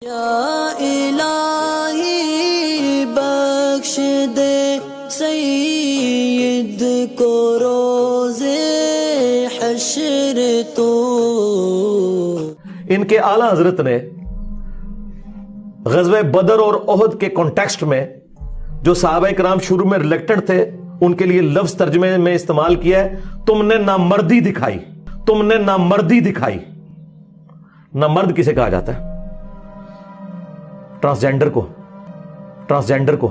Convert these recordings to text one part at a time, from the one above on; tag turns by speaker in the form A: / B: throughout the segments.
A: या इलाही बख्श दे सईद को रोज़े हश्र तो।
B: इनके आला हजरत ने ग़ज़वे बदर और ओहद के कॉन्टेक्स्ट में जो सहाबा इकराम शुरू में रिलेक्टेंट थे उनके लिए लफ्ज तर्जमे में इस्तेमाल किया है, तुमने नामर्दी दिखाई, तुमने नामर्दी दिखाई। नामर्द किसे कहा जाता है? ट्रांसजेंडर को, ट्रांसजेंडर को।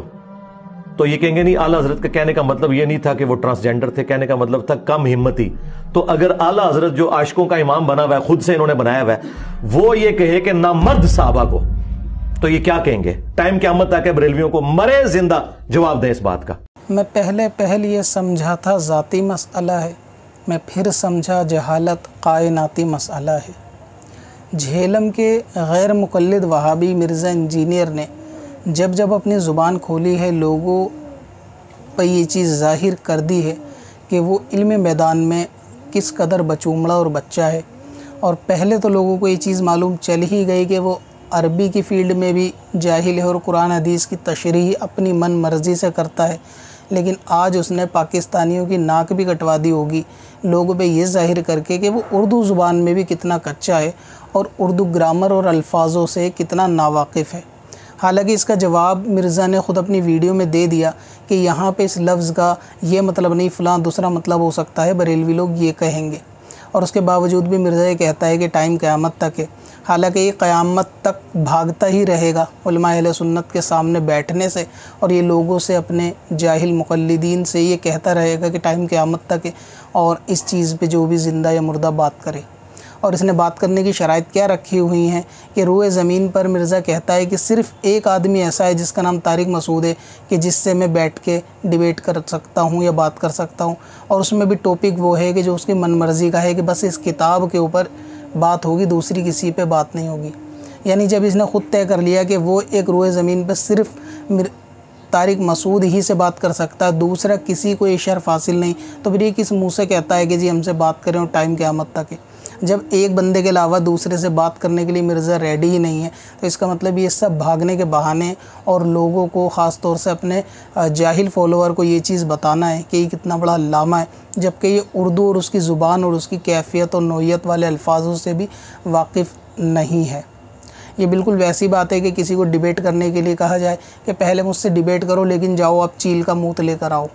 B: तो ये कहेंगे नहीं, आला हजरत का कहने का मतलब ये नहीं था कि वो ट्रांसजेंडर थे, कहने का मतलब था कम हिम्मती। तो अगर आला हजरत जो आशिकों का इमाम बना हुआ है, खुद से इन्होंने बनाया हुआ है, वो ये कहे कि नामर्द साहबा को, तो ये क्या कहेंगे? टाइम क़यामत तक है बरेलवियों को मरे जिंदा जवाब दें इस बात का।
C: मैं पहले ये समझा था ज़ाती मसला है, मैं फिर समझा जहालत कायनाती मसला है। झेलम के गैर मुक़ल्लिद वहाबी मिर्ज़ा इंजीनियर ने जब जब अपनी ज़ुबान खोली है, लोगों पर ये चीज़ ज़ाहिर कर दी है कि वो इल्म मैदान में किस कदर बचूमड़ा और बच्चा है। और पहले तो लोगों को ये चीज़ मालूम चल ही गई कि वो अरबी की फ़ील्ड में भी जाहिल है और कुरान हदीस की तशरीह अपनी मन मर्ज़ी से करता है। लेकिन आज उसने पाकिस्तानियों की नाक भी कटवा दी होगी लोगों पे ये ज़ाहिर करके कि वो उर्दू ज़ुबान में भी कितना कच्चा है और उर्दू ग्रामर और अल्फाजों से कितना नावाकिफ़ है। हालांकि इसका जवाब मिर्ज़ा ने ख़ुद अपनी वीडियो में दे दिया कि यहाँ पे इस लफ्ज़ का ये मतलब नहीं, फ़लाँ दूसरा मतलब हो सकता है, बरेलवी लोग ये कहेंगे। और उसके बावजूद भी मिर्ज़ा ये कहता है कि टाइम क़यामत तक है। हालांकि ये क़यामत तक भागता ही रहेगा उलमा अहले सुन्नत के सामने बैठने से, और ये लोगों से, अपने जाहिल मुक़ल्लिदीन से ये कहता रहेगा कि टाइम क़यामत तक है, और इस चीज़ पे जो भी ज़िंदा या मुर्दा बात करे। और इसने बात करने की शराइत क्या रखी हुई हैं कि रूए ज़मीन पर मिर्ज़ा कहता है कि सिर्फ़ एक आदमी ऐसा है जिसका नाम तारिक मसूद है कि जिससे मैं बैठ के डिबेट कर सकता हूँ या बात कर सकता हूँ, और उसमें भी टॉपिक वो है कि जो उसकी मनमर्ज़ी का है कि बस इस किताब के ऊपर बात होगी, दूसरी किसी पे बात नहीं होगी। यानी जब इसने ख़ुद तय कर लिया कि वो एक रूए ज़मीन पर सिर्फ़ तारिक मसूद ही से बात कर सकता है, दूसरा किसी को ये शर्फ़ हासिल नहीं, तो फिर ये किस मुँह से कहता है कि जी हमसे बात करें और टाइम क़यामत तक है? जब एक बंदे के अलावा दूसरे से बात करने के लिए मिर्ज़ा रेडी ही नहीं है, तो इसका मतलब ये सब भागने के बहाने और लोगों को, ख़ास तौर से अपने जाहिल फॉलोअर को ये चीज़ बताना है कि ये कितना बड़ा अल्लामा है, जबकि ये उर्दू और उसकी ज़ुबान और उसकी कैफ़ियत और नोयत वाले अल्फाजों से भी वाकिफ़ नहीं है। ये बिल्कुल वैसी बात है कि किसी को डिबेट करने के लिए कहा जाए कि पहले मुझसे डिबेट करो, लेकिन जाओ आप चील का मूत लेकर आओ,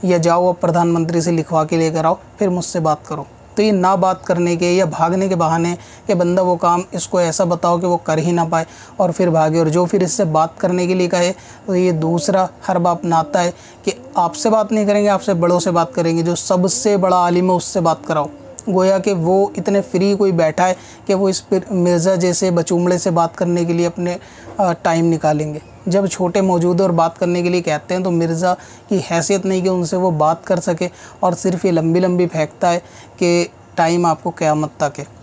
C: या जाओ आप प्रधानमंत्री से लिखवा के लेकर आओ, फिर मुझसे बात करो। तो ये ना बात करने के या भागने के बहाने कि बंदा वो काम इसको ऐसा बताओ कि वो कर ही ना पाए और फिर भागे, और जो फिर इससे बात करने के लिए कहे तो ये दूसरा हर बाप नाता है कि आपसे बात नहीं करेंगे, आपसे बड़ों से बात करेंगे, जो सबसे बड़ा आलिम है उससे बात कराओ। गोया कि वो इतने फ्री कोई बैठा है कि वो इस मिर्ज़ा जैसे बचूमड़े से बात करने के लिए अपने टाइम निकालेंगे। जब छोटे मौजूद और बात करने के लिए कहते हैं तो मिर्ज़ा की हैसियत नहीं कि उनसे वो बात कर सके, और सिर्फ़ ये लंबी लंबी फेंकता है कि टाइम आपको क़यामत तक है।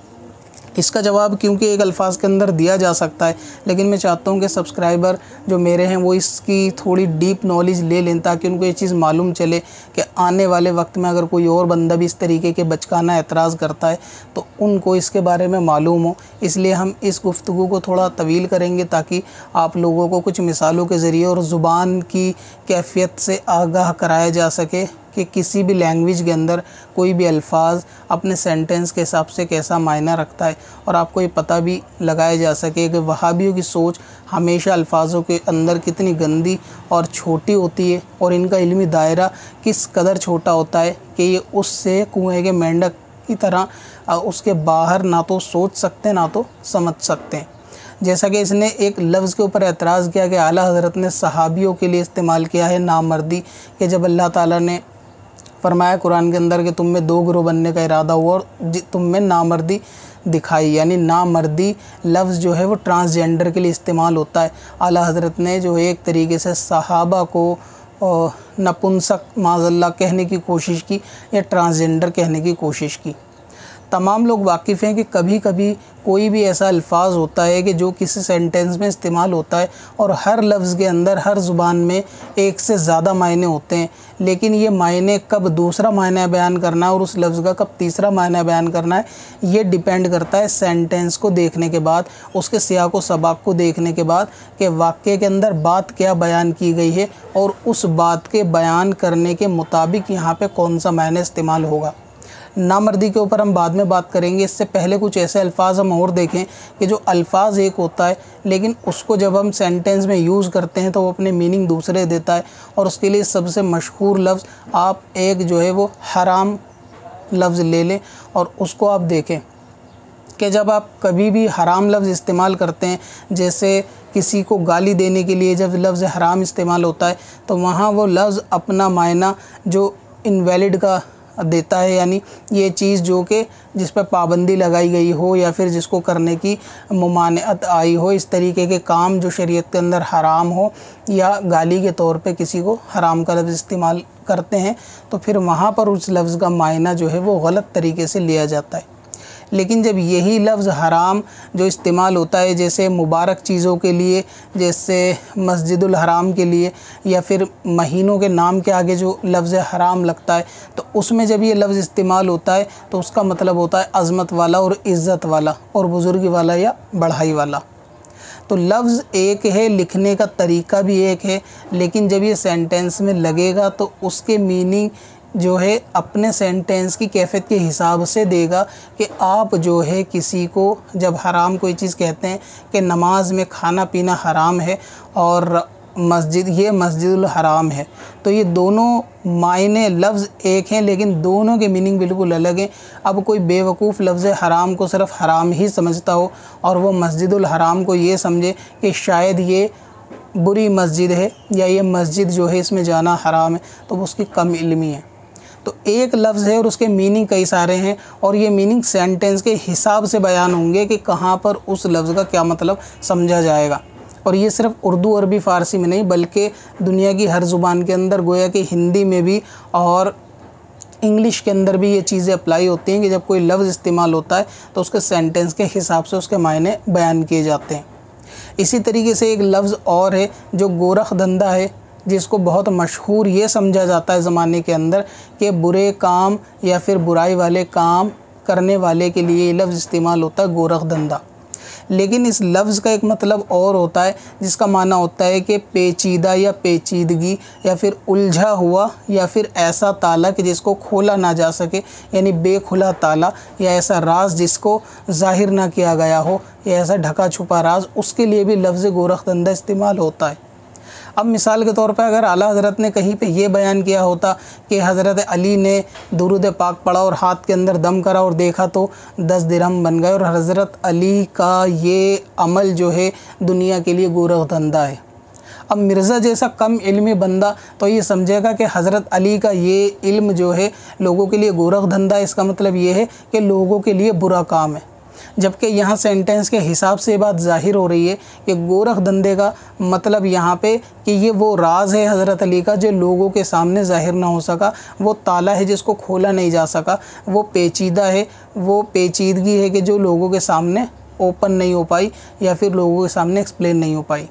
C: इसका जवाब क्योंकि एक अल्फाज के अंदर दिया जा सकता है, लेकिन मैं चाहता हूँ कि सब्सक्राइबर जो मेरे हैं वो इसकी थोड़ी डीप नॉलेज ले लें, ताकि उनको ये चीज़ मालूम चले कि आने वाले वक्त में अगर कोई और बंदा भी इस तरीके के बचकाना एतराज़ करता है तो उनको इसके बारे में मालूम हो। इसलिए हम इस गुफ्तगू को थोड़ा तवील करेंगे ताकि आप लोगों को कुछ मिसालों के ज़रिए और ज़ुबान की कैफ़ियत से आगाह कराया जा सके कि किसी भी लैंग्वेज के अंदर कोई भी अल्फाज अपने सेंटेंस के हिसाब से कैसा मायना रखता है, और आपको ये पता भी लगाया जा सके कि वहाबियों की सोच हमेशा अल्फाजों के अंदर कितनी गंदी और छोटी होती है, और इनका इल्मी दायरा किस कदर छोटा होता है कि ये उससे कुएँ के मेंढक की तरह उसके बाहर ना तो सोच सकते ना तो समझ सकते हैं। जैसा कि इसने एक लफ्ज़ के ऊपर एतराज़ किया कि आला हज़रत ने सहाबियों के लिए इस्तेमाल किया है नामर्दी, कि जब अल्लाह ताला ने फरमाया कुरान के अंदर कि तुम में दो ग्रोह बनने का इरादा हुआ और तुम में नामर्दी दिखाई, यानी नामर्दी लफ्ज़ जो है वो ट्रांसजेंडर के लिए इस्तेमाल होता है। आला हज़रत ने जो है एक तरीके से सहाबा को नपुंसक माज़ल्ला कहने की कोशिश की या ट्रांसजेंडर कहने की कोशिश की, तमाम लोग वाकिफ़ हैं कि कभी कभी कोई भी ऐसा अल्फाज होता है कि जो किसी सेंटेंस में इस्तेमाल होता है और हर लफ्ज़ के अंदर हर ज़ुबान में एक से ज़्यादा मायने होते हैं, लेकिन ये मायने कब दूसरा मायना बयान करना है और उस लफ्ज़ का कब तीसरा मायना बयान करना है, ये डिपेंड करता है सेंटेंस को देखने के बाद, उसके सियाक़ व सबाक़ को देखने के बाद कि वाक़े के अंदर बात क्या बयान की गई है और उस बात के बयान करने के मुताबिक यहाँ पे कौन सा मायने इस्तेमाल होगा। नामर्दी के ऊपर हम बाद में बात करेंगे, इससे पहले कुछ ऐसे अल्फाज हम और देखें कि जो अल्फाज एक होता है लेकिन उसको जब हम सेंटेंस में यूज़ करते हैं तो वो अपने मीनिंग दूसरे देता है। और उसके लिए सबसे मशहूर लफ्ज़ आप एक जो है वो हराम लफ्ज़ ले लें और उसको आप देखें कि जब आप कभी भी हराम लफ्ज़ इस्तेमाल करते हैं, जैसे किसी को गाली देने के लिए जब लफ्ज़ हराम इस्तेमाल होता है तो वहाँ वो लफ्ज़ अपना मायना जो इनवैलिड का देता है, यानी ये चीज़ जो कि जिस पर पाबंदी लगाई गई हो या फिर जिसको करने की मुमानियत आई हो, इस तरीके के काम जो शरीयत के अंदर हराम हो या गाली के तौर पे किसी को हराम का लफ्ज़ इस्तेमाल करते हैं तो फिर वहाँ पर उस लफ्ज़ का मायना जो है वो गलत तरीके से लिया जाता है। लेकिन जब यही लफ्ज़ हराम जो इस्तेमाल होता है जैसे मुबारक चीज़ों के लिए, जैसे मस्जिदुल हराम के लिए या फिर महीनों के नाम के आगे जो लफ्ज़ हराम लगता है, तो उसमें जब ये लफ्ज़ इस्तेमाल होता है तो उसका मतलब होता है अज़मत वाला और इज़्ज़त वाला और बुज़ुर्गी वाला या बढ़ाई वाला। तो लफ्ज़ एक है, लिखने का तरीका भी एक है, लेकिन जब ये सेंटेंस में लगेगा तो उसके मीनिंग जो है अपने सेंटेंस की कैफियत के हिसाब से देगा कि आप जो है किसी को जब हराम कोई चीज़ कहते हैं कि नमाज में खाना पीना हराम है और मस्जिदुल हराम है, तो ये दोनों मायने लफ्ज़ एक हैं लेकिन दोनों के मीनिंग बिल्कुल अलग हैं। अब कोई बेवकूफ़ लफ्ज़ हराम को सिर्फ हराम ही समझता हो और वो मस्जिदुल हराम को ये समझे कि शायद ये बुरी मस्जिद है या ये मस्जिद जो है इसमें जाना हराम है, तो वो उसकी कम इल्मी है। तो एक लफ्ज़ है और उसके मीनिंग कई सारे हैं और ये मीनिंग सेंटेंस के हिसाब से बयान होंगे कि कहाँ पर उस लफ्ज़ का क्या मतलब समझा जाएगा। और ये सिर्फ उर्दू अरबी फ़ारसी में नहीं बल्कि दुनिया की हर ज़ुबान के अंदर, गोया कि हिंदी में भी और इंग्लिश के अंदर भी ये चीज़ें अप्लाई होती हैं कि जब कोई लफ्ज़ इस्तेमाल होता है तो उसके सेंटेंस के हिसाब से उसके मायने बयान किए जाते हैं। इसी तरीके से एक लफ्ज़ और है जो गोरख धंधा है, जिसको बहुत मशहूर ये समझा जाता है ज़माने के अंदर कि बुरे काम या फिर बुराई वाले काम करने वाले के लिए ये लफ्ज़ इस्तेमाल होता है गोरख धंधा। लेकिन इस लफ्ज़ का एक मतलब और होता है जिसका माना होता है कि पेचीदा या पेचीदगी या फिर उलझा हुआ या फिर ऐसा ताला कि जिसको खोला ना जा सके, यानी बेखुला ताला या ऐसा राज जिसको ज़ाहिर ना किया गया हो या ऐसा ढका छुपा राज, उसके लिए भी लफ्ज़ गोरख धंधा इस्तेमाल होता है। अब मिसाल के तौर पर अगर आला हज़रत ने कहीं पे ये बयान किया होता कि हज़रत अली ने दुरूद पाक पढ़ा और हाथ के अंदर दम करा और देखा तो 10 दिरहम बन गए और हज़रत अली का ये अमल जो है दुनिया के लिए गोरख धंधा है। अब मिर्ज़ा जैसा कम इल्मी बंदा तो ये समझेगा कि हज़रत अली का ये इल्म जो है लोगों के लिए गोरख धंधा है, इसका मतलब ये है कि लोगों के लिए बुरा काम है। जबकि यहाँ सेंटेंस के हिसाब से बात ज़ाहिर हो रही है कि गोरख धंधे का मतलब यहाँ पे कि ये वो राज है हज़रत अली का जो लोगों के सामने ज़ाहिर ना हो सका, वो ताला है जिसको खोला नहीं जा सका, वो पेचीदा है, वो पेचीदगी है कि जो लोगों के सामने ओपन नहीं हो पाई या फिर लोगों के सामने एक्सप्लेन नहीं हो पाई।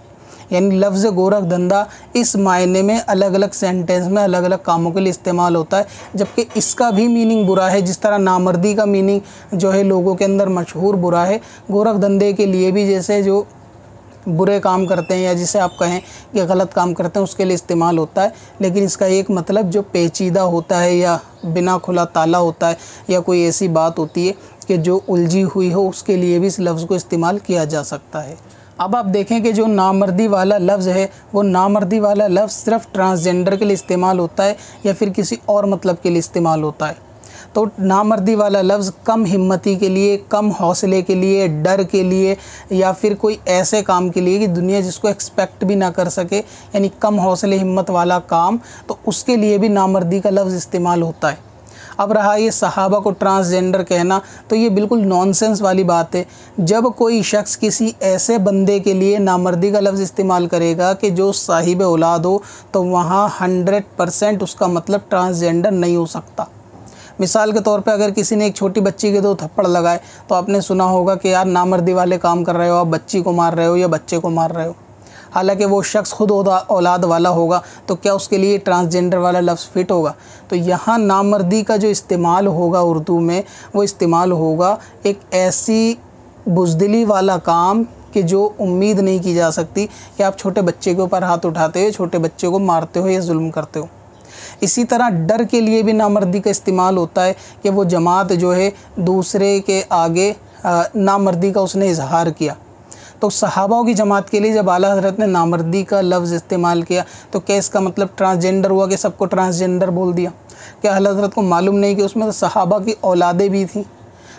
C: यानी लफ्ज़ गोरख धंधा इस मायने में अलग अलग सेंटेंस में अलग अलग कामों के लिए इस्तेमाल होता है, जबकि इसका भी मीनिंग बुरा है। जिस तरह नामर्दी का मीनिंग जो है लोगों के अंदर मशहूर बुरा है, गोरख धंधे के लिए भी जैसे जो बुरे काम करते हैं या जिसे आप कहें कि गलत काम करते हैं उसके लिए इस्तेमाल होता है, लेकिन इसका एक मतलब जो पेचीदा होता है या बिना खुला ताला होता है या कोई ऐसी बात होती है कि जो उलझी हुई हो, उसके लिए भी इस लफ्ज़ को इस्तेमाल किया जा सकता है। अब आप देखें कि जो नामर्दी वाला लफ्ज़ है वो नामर्दी वाला लफ्ज़ सिर्फ ट्रांसजेंडर के लिए इस्तेमाल होता है या फिर किसी और मतलब के लिए इस्तेमाल होता है। तो नामर्दी वाला लफ्ज़ कम हिम्मती के लिए, कम हौसले के लिए, डर के लिए या फिर कोई ऐसे काम के लिए कि दुनिया जिसको एक्सपेक्ट भी ना कर सके, यानी कम हौसले हिम्मत वाला काम, तो उसके लिए भी नामर्दी का लफ्ज़ इस्तेमाल होता है। अब रहा ये सहाबा को ट्रांसजेंडर कहना, तो ये बिल्कुल नॉनसेंस वाली बात है। जब कोई शख्स किसी ऐसे बंदे के लिए नामर्दी का लफ्ज़ इस्तेमाल करेगा कि जो साहिब औलाद हो, तो वहाँ 100% उसका मतलब ट्रांसजेंडर नहीं हो सकता। मिसाल के तौर पे अगर किसी ने एक छोटी बच्ची के 2 थप्पड़ लगाए तो आपने सुना होगा कि यार नामर्दी वाले काम कर रहे हो, आप बच्ची को मार रहे हो या बच्चे को मार रहे हो। हालांकि वो शख्स खुद औलाद वाला होगा तो क्या उसके लिए ट्रांसजेंडर वाला लफ्ज़ फिट होगा? तो यहाँ नामर्दी का जो इस्तेमाल होगा उर्दू में, वो इस्तेमाल होगा एक ऐसी बुज़दिली वाला काम कि जो उम्मीद नहीं की जा सकती कि आप छोटे बच्चे के ऊपर हाथ उठाते हो, छोटे बच्चे को मारते हो या जुल्म करते हो। इसी तरह डर के लिए भी नामर्दी का इस्तेमाल होता है कि वो जमात जो है दूसरे के आगे नामर्दी का उसने इजहार किया। तो सहाबाओं की जमात के लिए जब आला हज़रत ने नामर्दी का लफ्ज़ इस्तेमाल किया तो क्या इसका मतलब ट्रांसजेंडर हुआ कि सबको ट्रांसजेंडर बोल दिया? क्या आला हज़रत को मालूम नहीं कि उसमें तो सहाबा की औलादें भी थीं?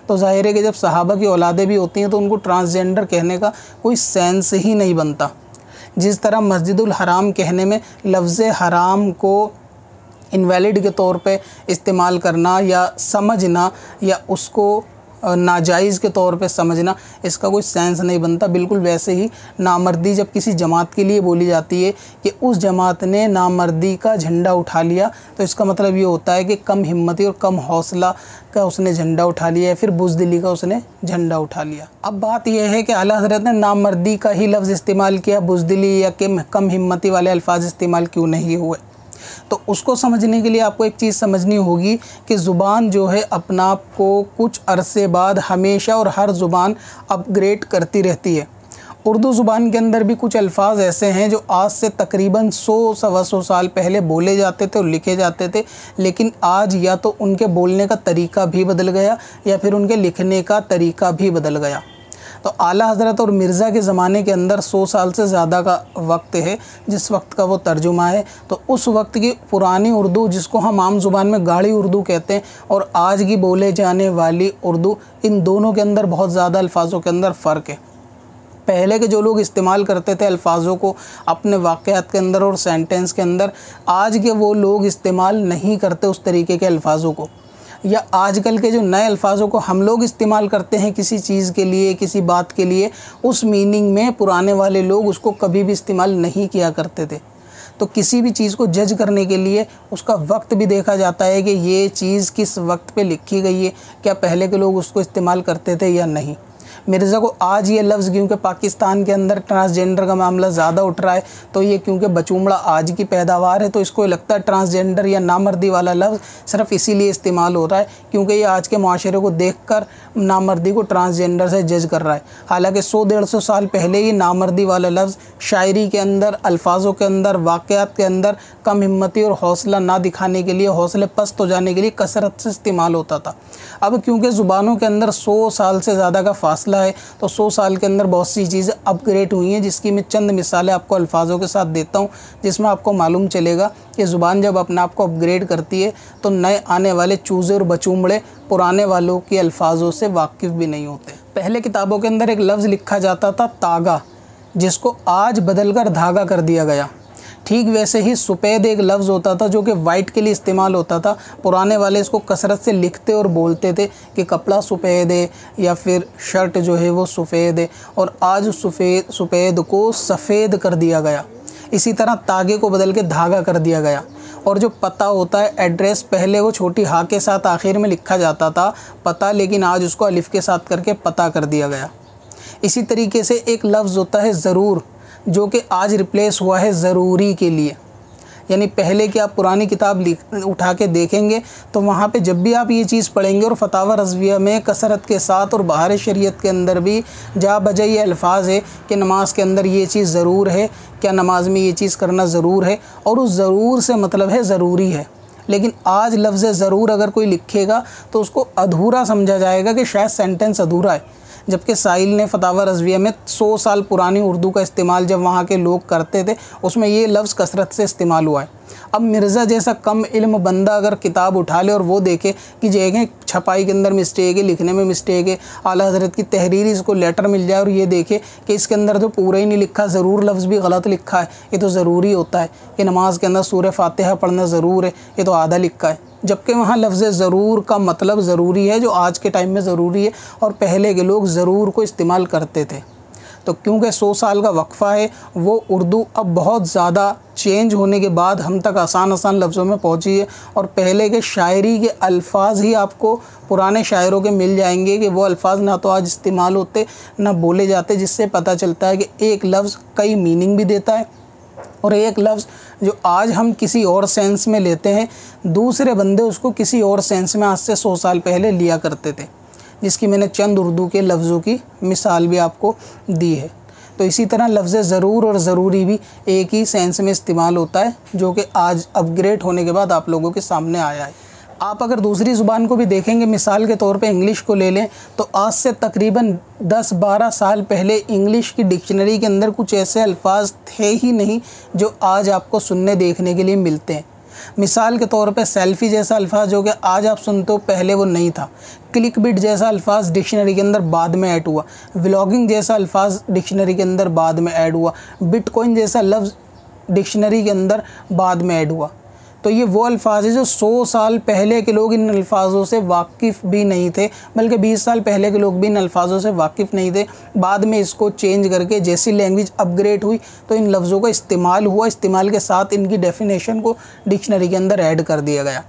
C: तो ज़ाहिर है कि जब सहाबा की औलादें भी होती हैं तो उनको ट्रांसजेंडर कहने का कोई सेंस ही नहीं बनता। जिस तरह मस्जिदुल हराम कहने में लफ्ज़ हराम को इनवैलिड के तौर पे इस्तेमाल करना या समझना या उसको नाजायज़ के तौर पे समझना, इसका कोई सेंस नहीं बनता, बिल्कुल वैसे ही नामर्दी जब किसी जमात के लिए बोली जाती है कि उस जमात ने नामर्दी का झंडा उठा लिया, तो इसका मतलब ये होता है कि कम हिम्मती और कम हौसला का उसने झंडा उठा लिया या फिर बुज़दिली का उसने झंडा उठा लिया। अब बात यह है कि आला हज़रत ने नामर्दी का ही लफ्ज़ इस्तेमाल किया, बुज़दिली या कम हिम्मती वाले अल्फाज इस्तेमाल क्यों नहीं हुए? तो उसको समझने के लिए आपको एक चीज़ समझनी होगी कि ज़ुबान जो है अपना आप को कुछ अरसे बाद हमेशा और हर ज़ुबान अपग्रेड करती रहती है। उर्दू ज़ुबान के अंदर भी कुछ अल्फाज ऐसे हैं जो आज से तकरीबन 100-125 साल पहले बोले जाते थे और लिखे जाते थे, लेकिन आज या तो उनके बोलने का तरीका भी बदल गया या फिर उनके लिखने का तरीका भी बदल गया। तो आला हज़रत और मिर्ज़ा के ज़माने के अंदर 100 साल से ज़्यादा का वक्त है जिस वक्त का वो तर्जुमा है। तो उस वक्त की पुरानी उर्दू, जिसको हम आम ज़ुबान में गाढ़ी उर्दू कहते हैं, और आज की बोले जाने वाली उर्दू, इन दोनों के अंदर बहुत ज़्यादा अल्फाजों के अंदर फ़र्क है। पहले के जो लोग इस्तेमाल करते थे अल्फाजों को अपने वाक़यात के अंदर और सेंटेंस के अंदर, आज के वो लोग इस्तेमाल नहीं करते उस तरीके के अल्फाजों को। या आजकल के जो नए अल्फाजों को हम लोग इस्तेमाल करते हैं किसी चीज़ के लिए, किसी बात के लिए, उस मीनिंग में पुराने वाले लोग उसको कभी भी इस्तेमाल नहीं किया करते थे। तो किसी भी चीज़ को जज करने के लिए उसका वक्त भी देखा जाता है कि ये चीज़ किस वक्त पे लिखी गई है, क्या पहले के लोग उसको इस्तेमाल करते थे या नहीं। मिर्ज़ा को आज ये लफ्ज़, क्योंकि पाकिस्तान के अंदर ट्रांसजेंडर का मामला ज़्यादा उठ रहा है, तो ये क्योंकि बचूमड़ा आज की पैदावार है, तो इसको लगता है ट्रांसजेंडर या नामर्दी वाला लफ्ज़ सिर्फ इसीलिए इस्तेमाल हो रहा है क्योंकि ये आज के माशरे को देखकर नामर्दी को ट्रांसजेंडर से जज कर रहा है। हालांकि 100-150 साल पहले ही नामर्दी वाला लफ्ज़ शायरी के अंदर, अल्फाजों के अंदर, वाक़यात के अंदर कम हिम्मती और हौसला ना दिखाने के लिए, हौसले पस्त हो जाने के लिए कसरत से इस्तेमाल होता था। अब क्योंकि ज़ुबानों के अंदर 100 साल से ज़्यादा का फ़ासला है, तो 100 साल के अंदर बहुत सी चीज़ें अपग्रेड हुई हैं, जिसकी मैं चंद मिसालें आपको अल्फाजों के साथ देता हूं, जिसमें आपको मालूम चलेगा कि ज़ुबान जब अपने आप को अपग्रेड करती है तो नए आने वाले चूज़े और बचूमड़े पुराने वालों के अल्फाजों से वाकिफ़ भी नहीं होते। पहले किताबों के अंदर एक लफ्ज़ लिखा जाता था तागा, जिसको आज बदल कर धागा कर दिया गया। ठीक वैसे ही सफ़ेद एक लफ्ज़ होता था जो कि वाइट के लिए इस्तेमाल होता था। पुराने वाले इसको कसरत से लिखते और बोलते थे कि कपड़ा सफ़ेद है या फिर शर्ट जो है वो सफ़ेद है, और आज सफ़ेद को सफ़ेद कर दिया गया। इसी तरह तागे को बदल के धागा कर दिया गया। और जो पता होता है, एड्रेस, पहले वो छोटी हा के साथ आखिर में लिखा जाता था पता, लेकिन आज उसको अलिफ के साथ करके पता कर दिया गया। इसी तरीके से एक लफ्ज़ होता है ज़रूर, जो कि आज रिप्लेस हुआ है ज़रूरी के लिए। यानी पहले की आप पुरानी किताब उठा के देखेंगे तो वहाँ पे जब भी आप ये चीज़ पढ़ेंगे, और फतावा रज़विया में कसरत के साथ और बहार शरीयत के अंदर भी जा बजा ये अल्फाज है कि नमाज के अंदर ये चीज़ ज़रूर है, क्या नमाज में ये चीज़ करना ज़रूर है, और उस ज़रूर से मतलब है ज़रूरी है। लेकिन आज लफ्ज़ ज़रूर अगर कोई लिखेगा तो उसको अधूरा समझा जाएगा कि शायद सेंटेंस अधूरा है, जबकि साहिल ने फतावा रज़विया में 100 साल पुरानी उर्दू का इस्तेमाल जब वहाँ के लोग करते थे, उसमें ये लफ्ज़ कसरत से इस्तेमाल हुआ है। अब मिर्ज़ा जैसा कम इल्म बंदा अगर किताब उठा ले और वो देखे कि जगह छपाई के अंदर मिस्टेक है, लिखने में मिस्टेक है, आला हज़रत की तहरीर इसको लेटर मिल जाए और ये देखे कि इसके अंदर तो पूरा ही नहीं लिखा, ज़रूर लफ्ज़ भी गलत लिखा है, ये तो ज़रूरी होता है कि नमाज के अंदर सूरह फातिहा पढ़ना ज़रूर है, ये तो आधा लिखा है, जबकि वहाँ लफ्ज़ ज़रूर का मतलब ज़रूरी है, जो आज के टाइम में ज़रूरी है और पहले के लोग ज़रूर को इस्तेमाल करते थे। तो क्योंकि 100 साल का वक्फ़ा है, वो उर्दू अब बहुत ज़्यादा चेंज होने के बाद हम तक आसान आसान लफ्ज़ों में पहुंची है। और पहले के शायरी के अल्फाज ही आपको पुराने शायरों के मिल जाएंगे कि वो अल्फाज ना तो आज इस्तेमाल होते ना बोले जाते, जिससे पता चलता है कि एक लफ्ज़ कई मीनिंग भी देता है और एक लफ्ज़ जो आज हम किसी और सेंस में लेते हैं, दूसरे बंदे उसको किसी और सेंस में आज से 100 साल पहले लिया करते थे, जिसकी मैंने चंद उर्दू के लफ्ज़ों की मिसाल भी आपको दी है। तो इसी तरह लफ्ज़ ज़रूर और ज़रूरी भी एक ही सेंस में इस्तेमाल होता है, जो कि आज अपग्रेड होने के बाद आप लोगों के सामने आया है। आप अगर दूसरी ज़ुबान को भी देखेंगे, मिसाल के तौर पे इंग्लिश को ले लें, तो आज से तकरीबन 10-12 साल पहले इंग्लिश की डिक्शनरी के अंदर कुछ ऐसे अल्फाज थे ही नहीं जो आज आपको सुनने देखने के लिए मिलते हैं। मिसाल के तौर पे सेल्फ़ी जैसा अल्फाज जो कि आज आप सुनते हो, पहले वो नहीं था। क्लिक बिट जैसा अल्फाज डिक्शनरी के अंदर बाद में ऐड हुआ। व्लॉगिंग जैसा अल्फाज डिक्शनरी के अंदर बाद में ऐड हुआ। बिटकॉइन जैसा लफ्ज़ डिक्शनरी के अंदर बाद में ऐड हुआ। तो ये वो अल्फाज है जो 100 साल पहले के लोग इन अल्फाजों से वाकिफ़ भी नहीं थे, बल्कि 20 साल पहले के लोग भी इन अल्फाजों से वाकिफ़ नहीं थे। बाद में इसको चेंज करके जैसी लैंग्वेज अपग्रेड हुई तो इन लफ्ज़ों का इस्तेमाल हुआ, इस्तेमाल के साथ इनकी डेफिनेशन को डिक्शनरी के अंदर ऐड कर दिया गया।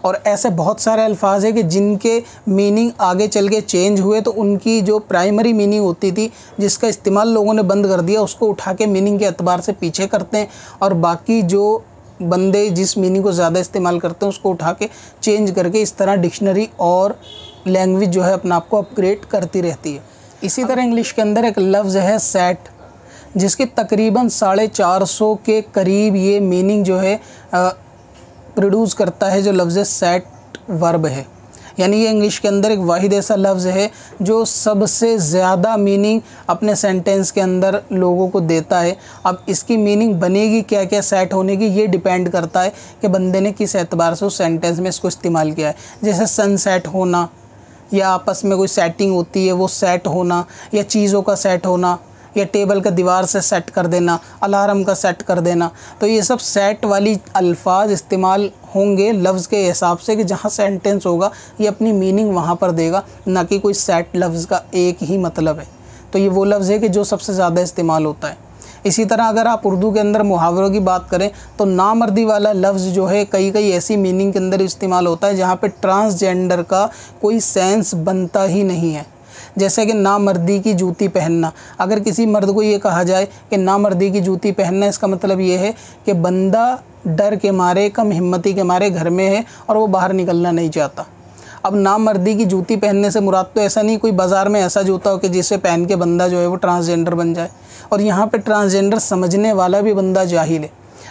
C: और ऐसे बहुत सारे अल्फाज है कि जिनके मीनिंग आगे चल के चेंज हुए, तो उनकी जो प्राइमरी मीनिंग होती थी जिसका इस्तेमाल लोगों ने बंद कर दिया, उसको उठा के मीनिंग के एतबार से पीछे करते हैं, और बाकी जो बंदे जिस मीनिंग को ज़्यादा इस्तेमाल करते हैं उसको उठा के चेंज करके इस तरह डिक्शनरी और लैंग्वेज जो है अपना आप को अपग्रेड करती रहती है। इसी तरह इंग्लिश के अंदर एक लफ्ज़ है सेट, जिसकी तकरीबन 450 के करीब ये मीनिंग जो है प्रोड्यूस करता है, जो लफ्ज़ सेट वर्ब है। यानी ये इंग्लिश के अंदर एक वाहिद ऐसा लफ्ज़ है जो सबसे ज़्यादा मीनिंग अपने सेंटेंस के अंदर लोगों को देता है। अब इसकी मीनिंग बनेगी क्या क्या सेट होने की, ये डिपेंड करता है कि बंदे ने किस एतबार से उस सेंटेंस में इसको इस्तेमाल किया है। जैसे सनसेट होना, या आपस में कोई सेटिंग होती है वो सेट होना, या चीज़ों का सेट होना, या टेबल का दीवार से सेट कर देना, अलार्म का सेट कर देना। तो ये सब सेट वाली अल्फाज इस्तेमाल होंगे लफ्ज़ के हिसाब से कि जहाँ सेंटेंस होगा ये अपनी मीनिंग वहाँ पर देगा, ना कि कोई सेट लफ्ज़ का एक ही मतलब है। तो ये वो लफ्ज़ है कि जो सबसे ज़्यादा इस्तेमाल होता है। इसी तरह अगर आप उर्दू के अंदर मुहावरों की बात करें तो नामर्दी वाला लफ्ज़ जो है कई ऐसी मीनिंग के अंदर इस्तेमाल होता है जहाँ पर ट्रांसजेंडर का कोई सेंस बनता ही नहीं है। जैसे कि नामर्दी की जूती पहनना, अगर किसी मर्द को ये कहा जाए कि नामर्दी की जूती पहनना, इसका मतलब ये है कि बंदा डर के मारे, कम हिम्मती के मारे घर में है और वो बाहर निकलना नहीं चाहता। अब नामर्दी की जूती पहनने से मुराद तो ऐसा नहीं कोई बाज़ार में ऐसा जूता हो कि जिसे पहन के बंदा जो है वो ट्रांसजेंडर बन जाए, और यहाँ पे ट्रांसजेंडर समझने वाला भी बंदा जाहिल है।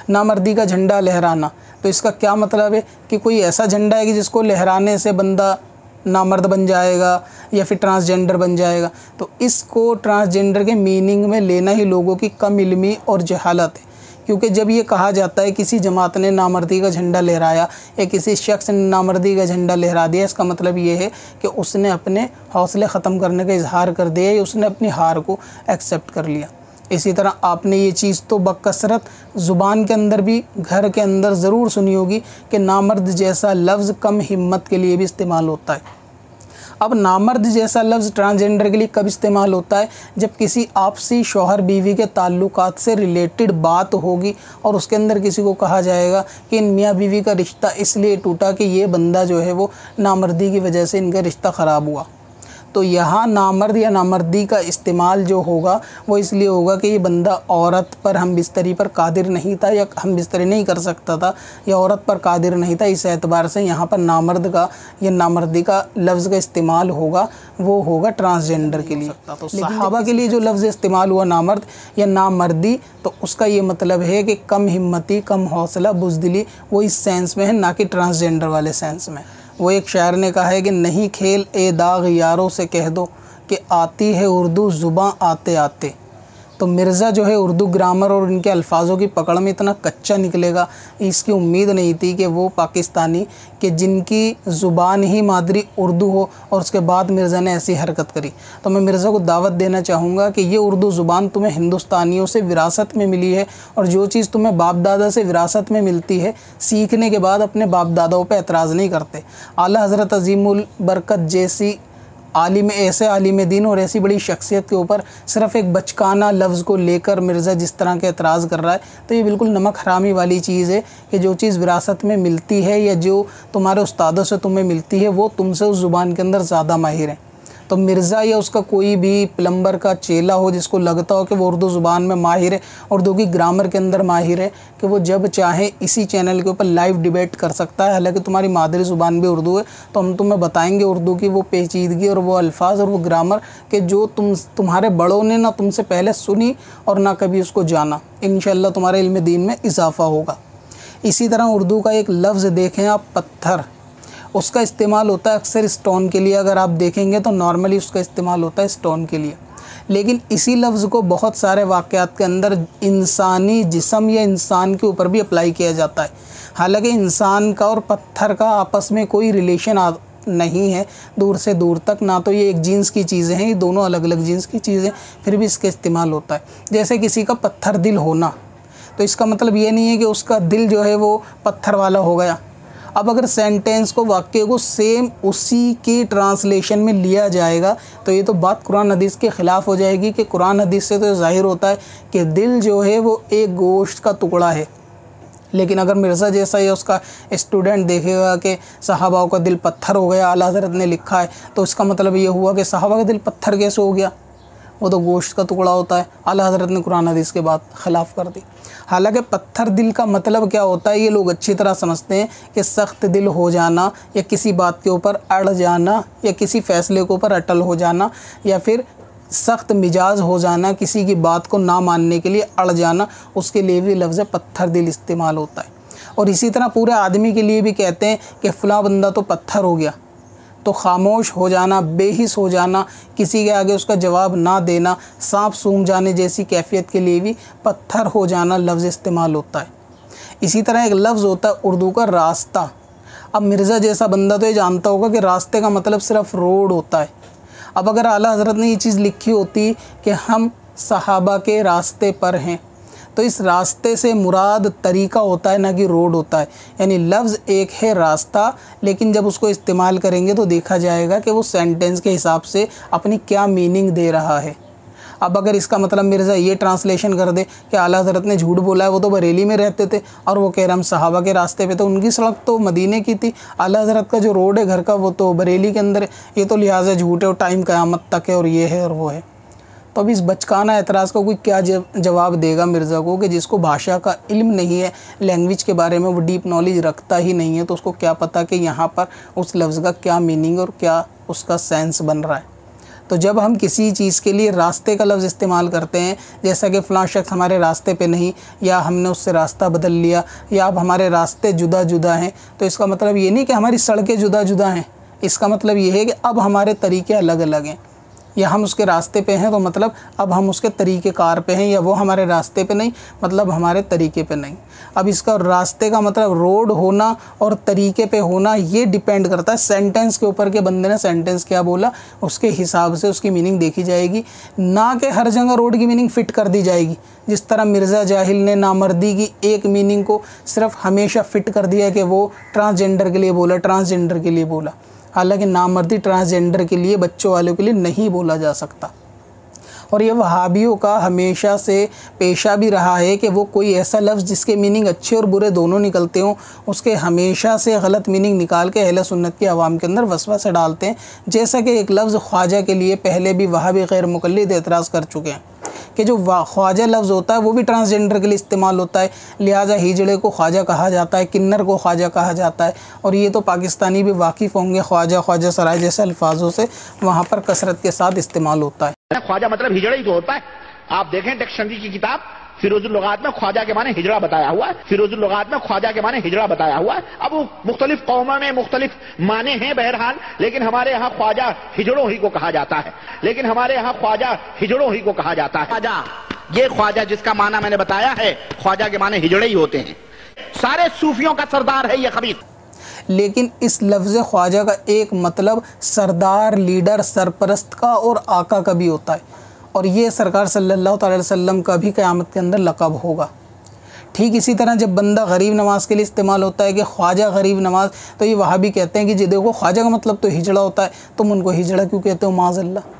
C: नामर्दी का झंडा लहराना, तो इसका क्या मतलब है कि कोई ऐसा झंडा है कि जिसको लहराने से बंदा नामर्द बन जाएगा या फिर ट्रांसजेंडर बन जाएगा। तो इसको ट्रांसजेंडर के मीनिंग में लेना ही लोगों की कम इल्मी और जहालत है। क्योंकि जब ये कहा जाता है किसी जमात ने नामर्दी का झंडा लहराया या किसी शख्स ने नामर्दी का झंडा लहरा दिया, इसका मतलब ये है कि उसने अपने हौसले ख़त्म करने का इजहार कर दिया या उसने अपनी हार को एक्सेप्ट कर लिया। इसी तरह आपने ये चीज़ तो बकसरत ज़ुबान के अंदर भी, घर के अंदर ज़रूर सुनी होगी कि नामर्द जैसा लफ्ज़ कम हिम्मत के लिए भी इस्तेमाल होता है। अब नामर्द जैसा लफ्ज़ ट्रांसजेंडर के लिए कब इस्तेमाल होता है? जब किसी आपसी शौहर बीवी के ताल्लुकात से रिलेटेड बात होगी और उसके अंदर किसी को कहा जाएगा कि इन मियाँ बीवी का रिश्ता इसलिए टूटा कि ये बंदा जो है वो नामर्दी की वजह से इनका रिश्ता ख़राब हुआ। तो यहाँ नामर्द या नामर्दी का इस्तेमाल जो होगा वो इसलिए होगा कि ये बंदा औरत पर हम बिस्तरी पर कादिर नहीं था या हम बिस्तरी नहीं कर सकता था या औरत पर कादिर नहीं था। इस एतबार से यहाँ पर नामर्द का या नामर्दी का लफ्ज़ का इस्तेमाल होगा वो होगा ट्रांसजेंडर के लिए। तो सहाबा के लिए जो लफ्ज़ इस्तेमाल हुआ नामर्द या नामर्दी, तो उसका ये मतलब है कि कम हिम्मती, कम हौसला, बुज़दिली, वो इस सेंस में है, ना कि ट्रांसजेंडर वाले सेंस में। वो एक शायर ने कहा है कि नहीं खेल ए दाग यारों से कह दो कि आती है उर्दू ज़ुबां आते आते। तो मिर्ज़ा जो है उर्दू ग्रामर और इनके अल्फाज़ों की पकड़ में इतना कच्चा निकलेगा, इसकी उम्मीद नहीं थी कि वो पाकिस्तानी कि जिनकी ज़ुबान ही मादरी उर्दू हो और उसके बाद मिर्ज़ा ने ऐसी हरकत करी। तो मैं मिर्ज़ा को दावत देना चाहूँगा कि ये उर्दू ज़ुबान तुम्हें हिंदुस्तानियों से विरासत में मिली है, और जो चीज़ तुम्हें बाप दादा से विरासत में मिलती है, सीखने के बाद अपने बाप दादाओं पर एतराज़ नहीं करते। आला हज़रत अज़ीमुल बरकत जैसी ऐसे आलिम दीन और ऐसी बड़ी शख्सियत के ऊपर सिर्फ़ एक बचकाना लफ्ज़ को लेकर मिर्ज़ा जिस तरह के एतराज़ कर रहा है, तो ये बिल्कुल नमक हरामी वाली चीज़ है कि जो चीज़ विरासत में मिलती है या जो तुम्हारे उस्तादों से तुम्हें मिलती है वो तुमसे उस ज़ुबान के अंदर ज़्यादा माहिर है। तो मिर्ज़ा या उसका कोई भी प्लम्बर का चेला हो जिसको लगता हो कि वो उर्दू ज़ुबान में माहिर है, उर्दू की ग्रामर के अंदर माहिर है, कि वो जब चाहे इसी चैनल के ऊपर लाइव डिबेट कर सकता है। हालांकि तुम्हारी मादरी ज़ुबान भी उर्दू है, तो हम तुम्हें बताएंगे उर्दू की वो पेचीदगी और वो अल्फाज और वो ग्रामर के जो तुम्हारे बड़ों ने ना तुमसे पहले सुनी और ना कभी उसको जाना। इंशाअल्लाह तुम्हारे इल्म दीन में इजाफ़ा होगा। इसी तरह उर्दू का एक लफ्ज़ देखें आप, पत्थर, उसका इस्तेमाल होता है अक्सर स्टोन के लिए। अगर आप देखेंगे तो नॉर्मली उसका इस्तेमाल होता है स्टोन के लिए, लेकिन इसी लफ्ज़ को बहुत सारे वाक़यात के अंदर इंसानी जिस्म या इंसान के ऊपर भी अप्लाई किया जाता है। हालांकि इंसान का और पत्थर का आपस में कोई रिलेशन नहीं है दूर से दूर तक, ना तो ये एक जीन्स की चीज़ें हैं, ये दोनों अलग अलग जीन्स की चीज़ें, फिर भी इसका इस्तेमाल होता है। जैसे किसी का पत्थर दिल होना, तो इसका मतलब ये नहीं है कि उसका दिल जो है वो पत्थर वाला हो गया। अब अगर सेंटेंस को, वाक्य को सेम उसी की ट्रांसलेशन में लिया जाएगा तो ये तो बात कुरान हदीस के ख़िलाफ़ हो जाएगी, कि कुरान हदीस से तो ज़ाहिर होता है कि दिल जो है वो एक गोश्त का टुकड़ा है। लेकिन अगर मिर्ज़ा जैसा या उसका स्टूडेंट देखेगा कि सहाबाओं का दिल पत्थर हो गया, आला हज़रत ने लिखा है, तो इसका मतलब ये हुआ कि सहाबा का दिल पत्थर कैसे हो गया, वो तो गोश्त का टुकड़ा होता है। आला हज़रत ने कुरान हदीस के बाद ख़िलाफ़ कर दी। हालांकि पत्थर दिल का मतलब क्या होता है ये लोग अच्छी तरह समझते हैं कि सख्त दिल हो जाना, या किसी बात के ऊपर अड़ जाना, या किसी फ़ैसले के ऊपर अटल हो जाना, या फिर सख्त मिजाज हो जाना, किसी की बात को ना मानने के लिए अड़ जाना, उसके लिए भी लफ्ज़ पत्थर दिल इस्तेमाल होता है। और इसी तरह पूरे आदमी के लिए भी कहते हैं कि फ़लाँ बंदा तो पत्थर हो गया, तो खामोश हो जाना, बेहिस हो जाना, किसी के आगे उसका जवाब ना देना, सांप सूंघ जाने जैसी कैफियत के लिए भी पत्थर हो जाना लफ्ज़ इस्तेमाल होता है। इसी तरह एक लफ्ज़ होता है उर्दू का रास्ता। अब मिर्ज़ा जैसा बंदा तो ये जानता होगा कि रास्ते का मतलब सिर्फ़ रोड होता है। अब अगर आला हज़रत ने ये चीज़ लिखी होती कि हम सहाबा के रास्ते पर हैं, तो इस रास्ते से मुराद तरीका होता है, ना कि रोड होता है। यानी लफ्ज़ एक है रास्ता, लेकिन जब उसको इस्तेमाल करेंगे तो देखा जाएगा कि वो सेंटेंस के हिसाब से अपनी क्या मीनिंग दे रहा है। अब अगर इसका मतलब मिर्ज़ा ये ट्रांसलेशन कर दे कि आला हज़रत ने झूठ बोला है, वो तो बरेली में रहते थे और वो कह रहे हम सहाबा के रास्ते पे, तो उनकी सड़क तो मदीने की थी, आला हज़रत का जो रोड है घर का वो तो बरेली के अंदर है, ये तो लिहाजा झूठ है और टाइम क़यामत तक है और ये है और वो है। तो अब इस बचकाना एतराज़ का कोई क्या जवाब देगा मिर्ज़ा को, कि जिसको भाषा का इल्म नहीं है, लैंग्वेज के बारे में वो डीप नॉलेज रखता ही नहीं है, तो उसको क्या पता कि यहाँ पर उस लफ्ज़ का क्या मीनिंग और क्या उसका सेंस बन रहा है। तो जब हम किसी चीज़ के लिए रास्ते का लफ्ज़ इस्तेमाल करते हैं, जैसा कि फ़लाँ शख्स हमारे रास्ते पे नहीं, या हमने उससे रास्ता बदल लिया, या अब हमारे रास्ते जुदा जुदा हैं, तो इसका मतलब ये नहीं कि हमारी सड़कें जुदा जुदा हैं। इसका मतलब ये है कि अब हमारे तरीके अलग अलग हैं, या हम उसके रास्ते पे हैं तो मतलब अब हम उसके तरीक़े कार पे हैं, या वो हमारे रास्ते पे नहीं मतलब हमारे तरीके पे नहीं। अब इसका रास्ते का मतलब रोड होना और तरीके पे होना ये डिपेंड करता है सेंटेंस के ऊपर, के बंदे ने सेंटेंस क्या बोला उसके हिसाब से उसकी मीनिंग देखी जाएगी, ना कि हर जगह रोड की मीनिंग फ़िट कर दी जाएगी। जिस तरह मिर्ज़ा जाहिल ने नामर्दी की एक मीनिंग को सिर्फ हमेशा फ़िट कर दिया कि वो ट्रांसजेंडर के लिए बोला, ट्रांसजेंडर के लिए बोला। हालांकि नामर्दी ट्रांसजेंडर के लिए, बच्चों वालों के लिए नहीं बोला जा सकता। और ये वहाबियों का हमेशा से पेशा भी रहा है कि वो कोई ऐसा लफ्ज़ जिसके मीनिंग अच्छे और बुरे दोनों निकलते हों, उसके हमेशा से गलत मीनिंग निकाल के अहले सुन्नत की आवाम के अंदर वसवसा डालते हैं। जैसा कि एक लफ्ज़ ख्वाजा के लिए पहले भी वहाबी गैर मुक़ल्लिद एतराज़ कर चुके हैं कि जो ख्वाजा लफ्ज़ होता है वो भी ट्रांसजेंडर के लिए इस्तेमाल होता है, लिहाजा हिजड़े को ख्वाजा कहा जाता है, किन्नर को ख्वाजा कहा जाता है। और ये तो पाकिस्तानी भी वाकिफ़ होंगे, ख्वाजा, ख्वाजा सराय जैसे अल्फाजों से वहाँ पर कसरत के साथ इस्तेमाल होता है।
D: ख्वाजा मतलब हिजड़ा ही तो होता है। आप देखें डिक्शनरी की किताब फिरोजुल लुगात में ख्वाजा के माने हिजड़ा बताया हुआ है, फिरोजुल लुगात में ख्वाजा के माने हिजड़ा बताया हुआ है। अब वो मुख्तलिफ कौमों में मुख्तलिफ माने हैं बहरहाल, लेकिन हमारे यहाँ ख्वाजा हिजड़ों ही को कहा जाता है, लेकिन हमारे यहाँ ख्वाजा हिजड़ों ही को कहा जाता है। ख्वाजा, ये ख्वाजा जिसका माना मैंने बताया है, ख्वाजा के माने हिजड़े ही होते हैं। सारे सूफियों का सरदार है ये खबीर।
C: लेकिन इस लफ्ज़ ख्वाजा का एक मतलब सरदार, लीडर, सरपरस्त का और आका का भी होता है, और ये सरकार सल्लल्लाहु अलैहि वसल्लम का भी क़यामत के अंदर लक़ब होगा। ठीक इसी तरह जब बंदा गरीब नवाज के लिए इस्तेमाल होता है कि ख्वाजा गरीब नवाज, तो ये वहाँ भी कहते हैं कि जी देखो ख्वाजा का मतलब तो हिजड़ा होता है, तुम उनको हिजड़ा क्यों कहते हो माज़अल्लाह।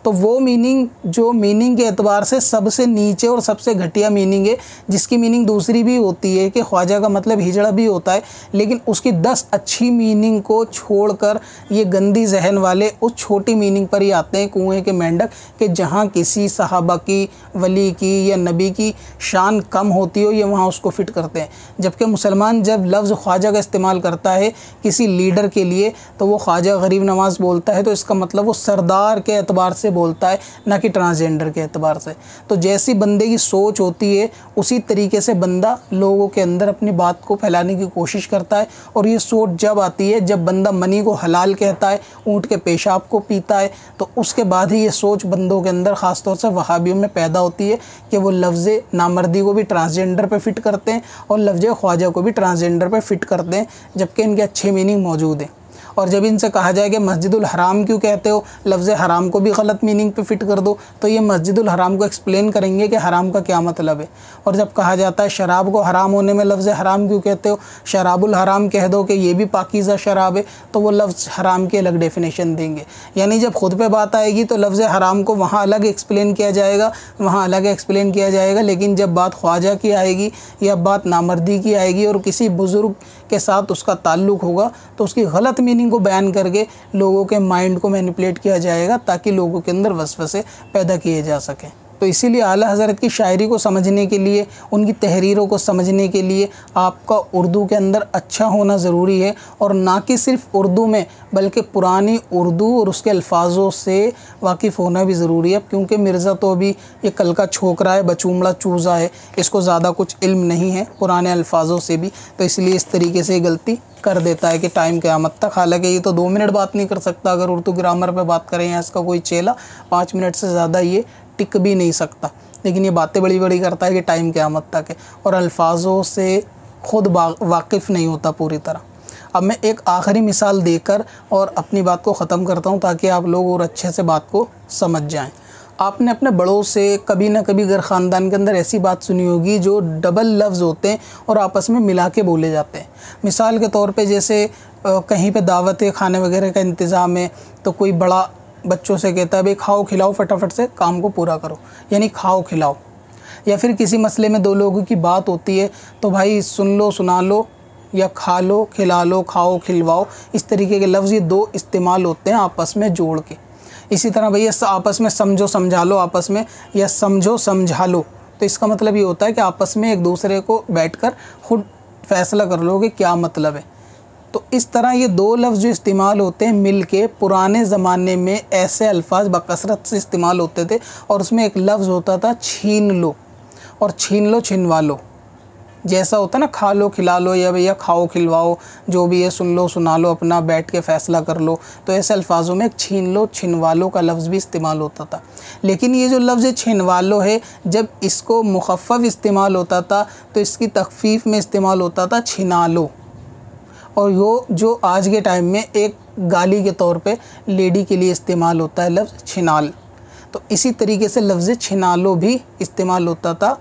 C: तो वो मीनिंग जो मीनिंग के एतबार से सबसे नीचे और सबसे घटिया मीनिंग है, जिसकी मीनिंग दूसरी भी होती है कि ख्वाजा का मतलब हिजड़ा भी होता है, लेकिन उसकी 10 अच्छी मीनिंग को छोड़कर ये गंदी जहन वाले उस छोटी मीनिंग पर ही आते हैं, कुएं के मेंढक, कि जहाँ किसी सहाबा की, वली की या नबी की शान कम होती हो, ये वहाँ उसको फिट करते हैं। जबकि मुसलमान जब लफ्ज़ ख्वाजा का इस्तेमाल करता है किसी लीडर के लिए, तो वो ख्वाजा गरीब नवाज बोलता है, तो इसका मतलब वो सरदार के एतबार से बोलता है, ना कि ट्रांसजेंडर के एतबार से। तो जैसी बंदे की सोच होती है उसी तरीके से बंदा लोगों के अंदर अपनी बात को फैलाने की कोशिश करता है। और ये सोच जब आती है जब बंदा मनी को हलाल कहता है, ऊँट के पेशाब को पीता है, तो उसके बाद ही ये सोच बंदों के अंदर ख़ासतौर से वहाबियों में पैदा होती है कि वो लफ्ज़ नामर्दी को भी ट्रांसजेंडर पे फिट करते हैं और लफ्ज़ ख्वाजा को भी ट्रांसजेंडर पे फिट करते हैं, जबकि इनके अच्छे मीनिंग मौजूद हैं। और जब इनसे कहा जाए कि मस्जिदुल हराम क्यों कहते हो, लफ्ज़ हराम को भी गलत मीनिंग पे फिट कर दो, तो ये मस्जिदुल हराम को एक्सप्लेन करेंगे कि हराम का क्या मतलब है। और जब कहा जाता है शराब को हराम होने में लफ्ज़ हराम क्यों कहते हो, शराबुल हराम कह दो कि ये भी पाकीज़ा शराब है, तो वो लफ्ज़ हराम की अलग डेफिनेशन देंगे। यानी जब खुद पे बात आएगी तो लफ्ज़ हराम को वहाँ अलग एक्सप्लेन किया जाएगा, वहाँ अलग एक्सप्लेन किया जाएगा, लेकिन जब बात ख्वाजा की आएगी या बात नामर्दी की आएगी और किसी बुज़ुर्ग के साथ उसका ताल्लुक़ होगा, तो उसकी गलत मीनिंग को बयान करके लोगों के माइंड को मैनिपुलेट किया जाएगा ताकि लोगों के अंदर वसवसे पैदा किए जा सकें। तो इसीलिए आला हज़रत की शायरी को समझने के लिए, उनकी तहरीरों को समझने के लिए आपका उर्दू के अंदर अच्छा होना ज़रूरी है, और ना कि सिर्फ़ उर्दू में बल्कि पुरानी उर्दू और उसके अल्फाजों से वाकिफ़ होना भी ज़रूरी है। क्योंकि मिर्ज़ा तो अभी ये कल का छोकरा है, बचूमड़ा चूज़ा है, इसको ज़्यादा कुछ इल्म नहीं है पुराने अल्फाजों से भी, तो इसलिए इस तरीके से गलती कर देता है कि टाइम क़यामत तक। हालांकि ये तो 2 मिनट बात नहीं कर सकता, अगर उर्दू ग्रामर पे बात करें या इसका कोई चेला 5 मिनट से ज़्यादा ये टिक भी नहीं सकता, लेकिन ये बातें बड़ी बड़ी करता है कि टाइम क़यामत तक है, और अल्फाजों से ख़ुद वाकिफ़ नहीं होता पूरी तरह। अब मैं एक आखिरी मिसाल देकर और अपनी बात को ख़त्म करता हूँ ताकि आप लोग और अच्छे से बात को समझ जाएँ। आपने अपने बड़ों से कभी ना कभी घर ख़ानदान के अंदर ऐसी बात सुनी होगी जो डबल लफ्ज़ होते हैं और आपस में मिला के बोले जाते हैं। मिसाल के तौर पे जैसे कहीं पे दावत खाने वगैरह का इंतज़ाम है, तो कोई बड़ा बच्चों से कहता है भाई खाओ खिलाओ फटाफट से काम को पूरा करो, यानी खाओ खिलाओ। या फिर किसी मसले में 2 लोगों की बात होती है, तो भाई सुन लो सुना लो, या खा लो खिला लो, खाओ खिलवाओ, इस तरीके के लफ्ज़ ये 2 इस्तेमाल होते हैं आपस में जोड़ के। इसी तरह भैया आपस में समझो समझा लो आपस में, या समझो समझा लो, तो इसका मतलब ये होता है कि आपस में एक दूसरे को बैठकर खुद फैसला कर लो कि क्या मतलब है। तो इस तरह ये 2 लफ्ज़ जो इस्तेमाल होते हैं मिल के, पुराने ज़माने में ऐसे अल्फाज बकसरत से इस्तेमाल होते थे, और उसमें एक लफ्ज़ होता था छीन लो, और छीन लो छिनवा लो। जैसा होता है ना खा लो खिला लो, या भैया खाओ खिलवाओ, जो भी है सुन लो सुना लो, अपना बैठ के फ़ैसला कर लो, तो ऐसे अल्फाजों में छीन लो छिनवा लो का लफ्ज़ भी इस्तेमाल होता था। लेकिन ये जो लफ्ज़ छिनवा लो है, जब इसको मुखफ़्फ़फ़ इस्तेमाल होता था तो इसकी तख़फ़ीफ़ में इस्तेमाल होता था छिना लो, और यो जो आज के टाइम में एक गाली के तौर पे लेडी के लिए इस्तेमाल होता है लफ्ज़ छिनाल। तो इसी तरीके से लफ्ज़ छिनालो भी इस्तेमाल होता था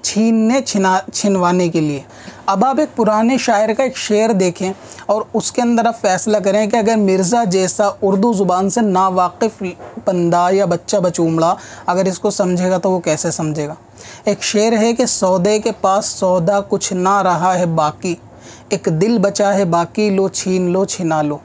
C: छीनने छिनवाने के लिए। अब आप एक पुराने शायर का एक शेर देखें और उसके अंदर आप फ़ैसला करें कि अगर मिर्ज़ा जैसा उर्दू ज़ुबान से नावाकिफ़ बंदा या बच्चा बचूमड़ा अगर इसको समझेगा तो वो कैसे समझेगा। एक शेर है कि सौदे के पास सौदा कुछ ना रहा है बाकी, एक दिल बचा है बाकी, लो छीन लो छिना लो।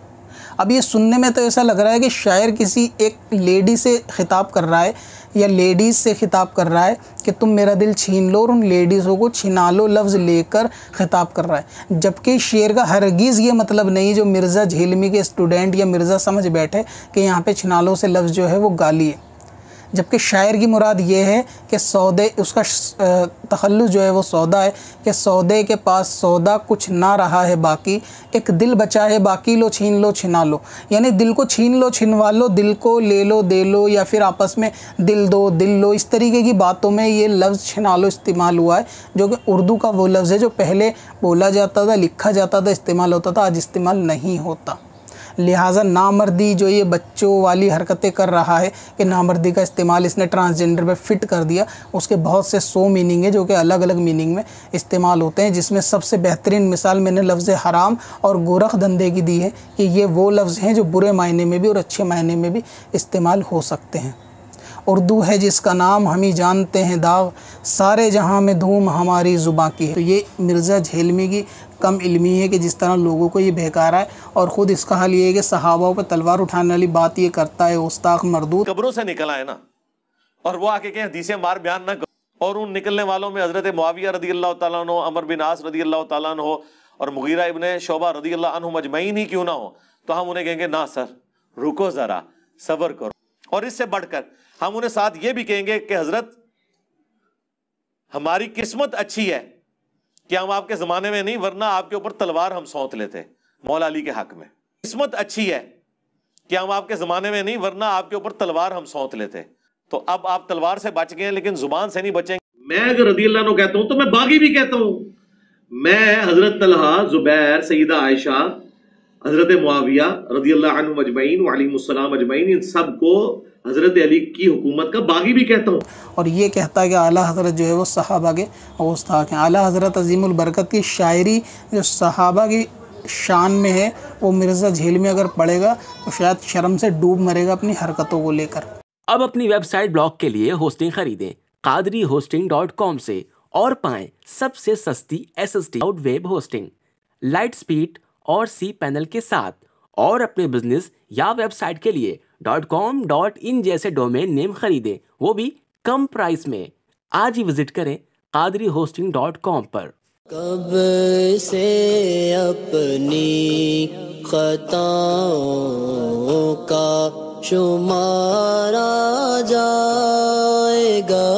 C: अब ये सुनने में तो ऐसा लग रहा है कि शायर किसी एक लेडी से ख़िताब कर रहा है या लेडीज़ से ख़िताब कर रहा है कि तुम मेरा दिल छीन लो, और उन लेडीज़ों को छिना लो लफ्ज़ लेकर ख़िताब कर रहा है। जबकि शेर का हरगिज़ ये मतलब नहीं जो मिर्ज़ा झेलमी के स्टूडेंट या मिर्ज़ा समझ बैठे कि यहाँ पे छिना लो से लफ्ज़ जो है वो गाली है। जबकि शायर की मुराद ये है कि सौदे, उसका तखल्लुस जो है वो सौदा है कि सौदे के पास सौदा कुछ ना रहा है बाकी, एक दिल बचा है बाकी, लो छीन लो छिना लो। यानी दिल को छीन लो छिनवा लो, दिल को ले लो दे लो, या फिर आपस में दिल दो दिल लो, इस तरीके की बातों में ये लफ्ज़ छिना लो इस्तेमाल हुआ है, जो कि उर्दू का वो लफ्ज़ है जो पहले बोला जाता था, लिखा जाता था, इस्तेमाल होता था, आज इस्तेमाल नहीं होता। लिहाजा नामर्दी जो ये बच्चों वाली हरकतें कर रहा है कि नामर्दी का इस्तेमाल इसने ट्रांसजेंडर पे फिट कर दिया, उसके बहुत से 100 मीनिंग है जो कि अलग अलग मीनिंग में इस्तेमाल होते हैं, जिसमें सबसे बेहतरीन मिसाल मैंने लफ्ज़ हराम और गोरख धंधे की दी है कि ये वो लफ्ज़ हैं जो बुरे मायने में भी और अच्छे मायने में भी इस्तेमाल हो सकते हैं। उर्दू है जिसका नाम हम ही जानते हैं दाग, सारे जहां में धूम हमारी ज़ुबां की है। तो ये मिर्ज़ा झेलमी की कम इल्मी है कि जिस तरह लोगों को ये बहकारा है, और ख़ुद इसका हाल ये है कि सहाबाओं पर तलवार उठाने वाली बात ये करता है उस्ताद मरदूद।
B: कब्रों से निकल आए ना, और वो आके कहें हदीसें मार बयान ना करो, और उन निकलने वालों में हज़रत मुआविया रदी अल्लाह तआला अन्हु, अमर बिन आस रदी अल्लाह तआला अन्हु और मुगीरा इब्ने शोबा रदी अल्लाह अन्हु अजमईन ही क्यों ना हो, तो हम उन्हें कहेंगे ना सर रुको ज़रा सब्र करो। और इससे बढ़कर हम उन्हें साथ ये भी कहेंगे कि हजरत हमारी किस्मत अच्छी है कि हम आपके ज़माने में नहीं, वरना आपके ऊपर तलवार हम सौंत लेते मौला अली के हक में। किस्मत अच्छी है कि हम आपके ज़माने में नहीं, वरना आपके ऊपर तलवार हम सौंत लेते। तो अब आप तलवार से बच गए लेकिन जुबान से नहीं बचेंगे। मैं अगर रदी अल्लाह अन्हु कहता हूं तो मैं बागी भी कहता हूं। मैं हजरत तलहा, जुबैर, सईदा आयशा, हजरत मुआविया रदी अल्लाह अन्हुम अजमईन व अलैहिमुस्सलाम अजमईन, इन सब को हजरत अली की हुकूमत का बागी भी कहता हूँ।
C: और ये कहता है कि आला हज़रत जो है वो सहाबा के औस्ताद हैं। आला हज़रत अज़ीमुल बरकत की शायरी जो सहाबा की शान में है, वो मिर्ज़ा झेलमी अगर पढ़ेगा तो शायद शर्म से डूब मरेगा अपनी हरकतों को लेकर।
E: अब अपनी वेबसाइट ब्लॉग के लिए होस्टिंग खरीदें qadrihosting.com से और पाएं सबसे सस्ती SSD cloud web hosting, light speed और cPanel के साथ। और अपने बिजनेस या वेबसाइट के लिए .com .in जैसे डोमेन नेम खरीदें, वो भी कम प्राइस में। आज ही विजिट करें qadrihosting.com पर।
A: कब से अपनी खताओं का शुमारा जाएगा।